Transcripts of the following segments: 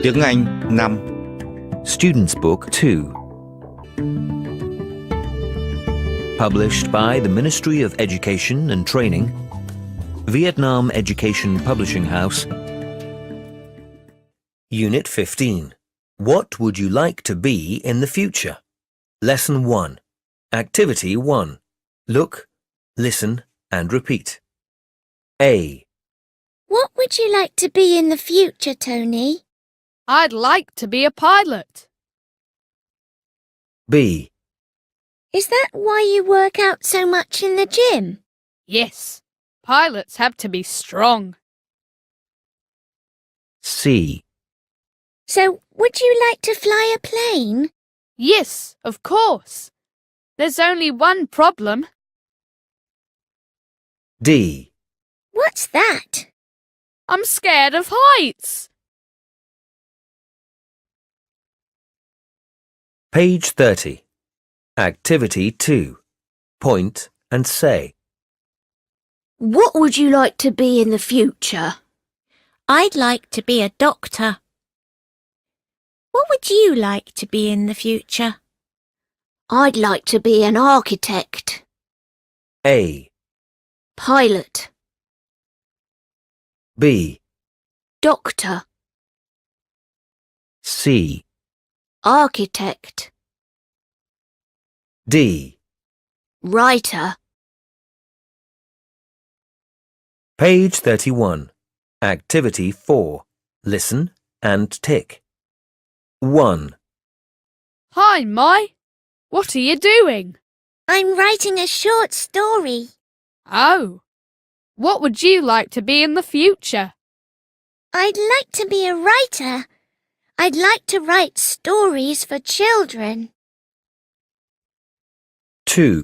Tiếng Anh 5. Student's Book 2. Published by the Ministry of Education and Training, Vietnam Education Publishing House. Unit 15. What would you like to be in the future? Lesson 1. Activity 1. Look, listen and repeat. A. What would you like to be in the future, Tony? I'd like to be a pilot. B. Is that why you work out so much in the gym? Yes, pilots have to be strong. C. So, would you like to fly a plane? Yes, of course. There's only one problem. D. What's that? I'm scared of heights. Page 30. Activity 2. Point and say. What would you like to be in the future? I'd like to be a doctor. What would you like to be in the future? I'd like to be an architect. A. Pilot. B. Doctor. C. Architect. D. Writer. Page 31. Activity 4. Listen and tick. 1. Hi, Mai. What are you doing? I'm writing a short story. Oh, what would you like to be in the future? I'd like to be a writer. I'd like to write stories for children. 2.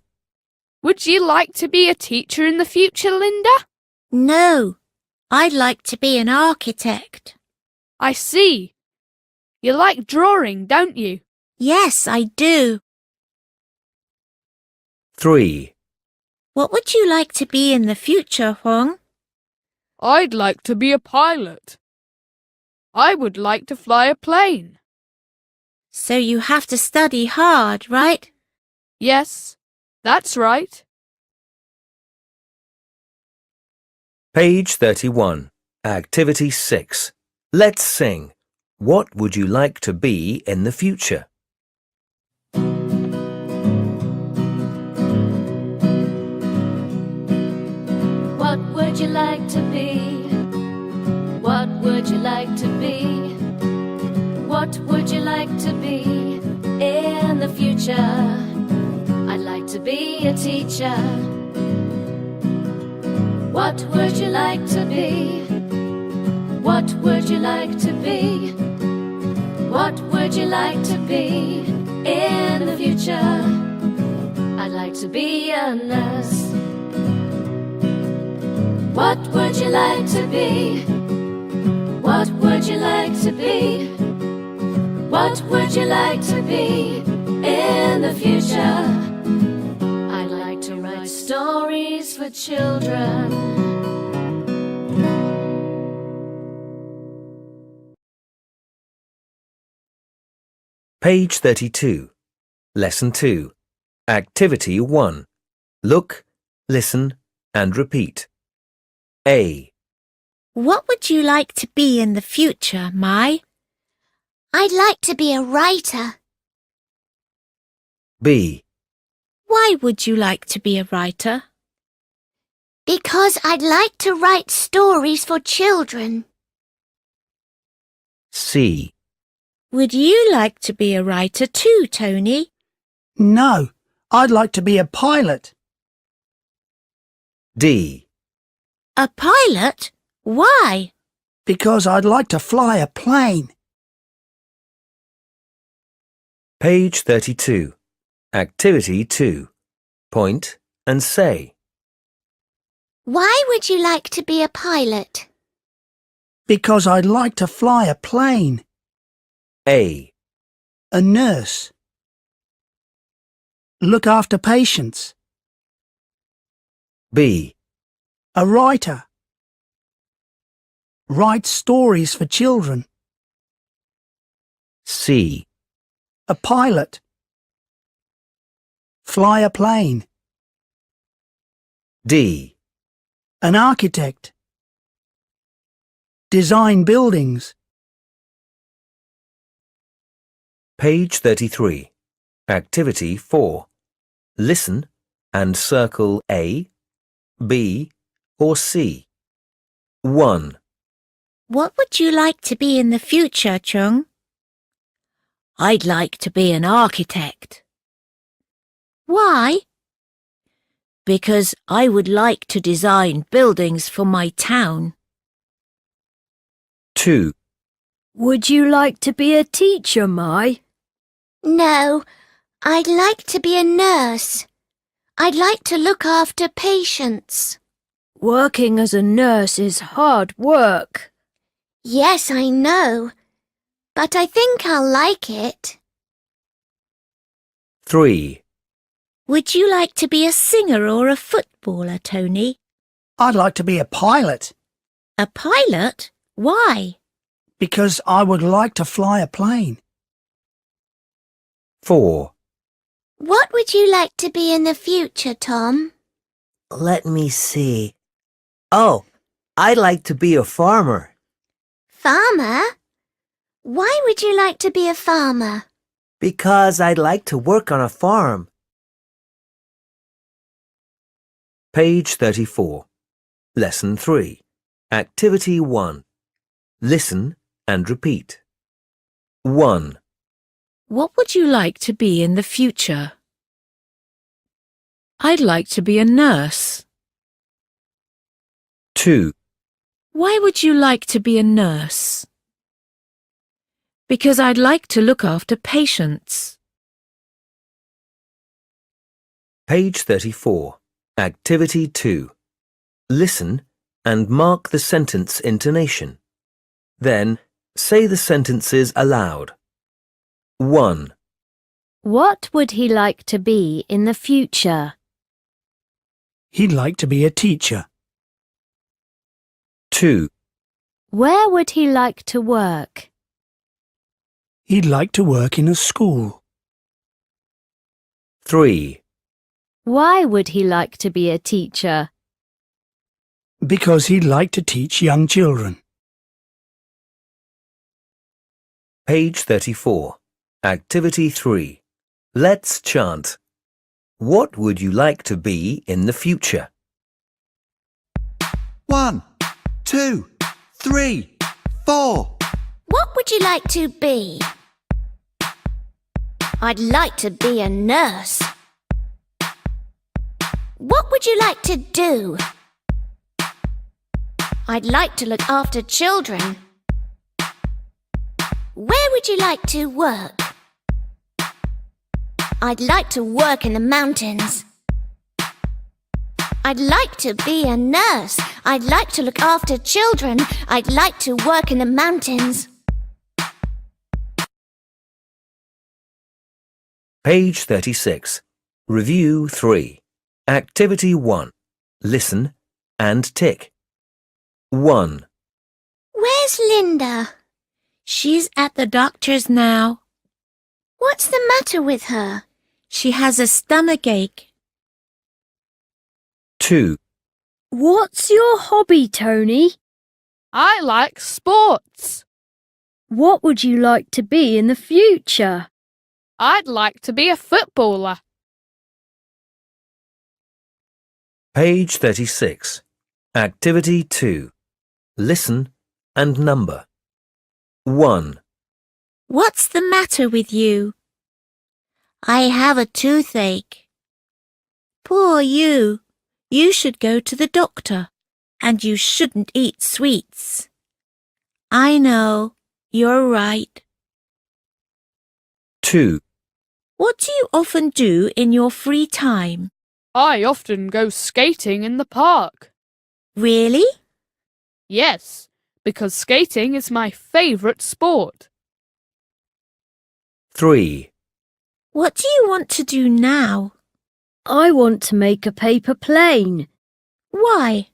Would you like to be a teacher in the future, Linda? No, I'd like to be an architect. I see. You like drawing, don't you? Yes, I do. 3. What would you like to be in the future, Huang? I'd like to be a pilot. I would like to fly a plane. So you have to study hard, right? Yes, that's right. Page 31. Activity 6. Let's sing. What would you like to be in the future? What would you like to be? What would you like to be? What would you like to be in the future? I'd like to be a teacher. What would you like to be? What would you like to be? What would you like to be in the future? I'd like to be a nurse. What would you like to be? What would you like to be? What would you like to be in the future? I'd like to write stories for children. Page 32. Lesson 2. Activity 1. Look, listen and repeat. A. What would you like to be in the future, Mai? I'd like to be a writer. B. Why would you like to be a writer? Because I'd like to write stories for children. C. Would you like to be a writer too, Tony? No, I'd like to be a pilot. D. A pilot? Why? Because I'd like to fly a plane. Page 32. Activity 2. Point and say. Why would you like to be a pilot? Because I'd like to fly a plane. A. A nurse. Look after patients. B. A writer. Write stories for children. C. A pilot. Fly a plane. D. An architect. Design buildings. Page 33. Activity 4. Listen and circle A, B, or C. 1. What would you like to be in the future, Chung? I'd like to be an architect. Why? Because I would like to design buildings for my town. 2. Would you like to be a teacher, Mai? No, I'd like to be a nurse. I'd like to look after patients. Working as a nurse is hard work. Yes, I know, but I think I'll like it. 3. Would you like to be a singer or a footballer, Tony? I'd like to be a pilot A pilot? Why? because I would like to fly a plane. 4. What would you like to be in the future, Tom? Let me see. Oh, I'd like to be a farmer. Farmer? Why would you like to be a farmer? Because I'd like to work on a farm. Page 34. Lesson 3. Activity 1. Listen and repeat. 1. What would you like to be in the future? I'd like to be a nurse. 2. Why would you like to be a nurse? Because I'd like to look after patients. Page 34. Activity 2. Listen and mark the sentence intonation. Then say the sentences aloud. 1. What would he like to be in the future? He'd like to be a teacher. 2. Where would he like to work? He'd like to work in a school. 3. Why would he like to be a teacher? Because he'd like to teach young children. Page 34. Activity 3. Let's chant. What would you like to be in the future? 1, 2, 3, 4. What would you like to be? I'd like to be a nurse. What would you like to do? I'd like to look after children. Where would you like to work? I'd like to work in the mountains. I'd like to be a nurse. I'd like to look after children. I'd like to work in the mountains. Page 36. Review 3. Activity 1. Listen and tick. 1. Where's Linda? She's at the doctor's now. What's the matter with her? She has a stomachache. 2. What's your hobby, Tony? I like sports. What would you like to be in the future? I'd like to be a footballer. Page 36. Activity 2. Listen and number. 1. What's the matter with you? I have a toothache. Poor you. You should go to the doctor, and you shouldn't eat sweets. I know, you're right. 2. What do you often do in your free time? I often go skating in the park. Really? Yes, because skating is my favourite sport. 3. What do you want to do now? I want to make a paper plane. Why?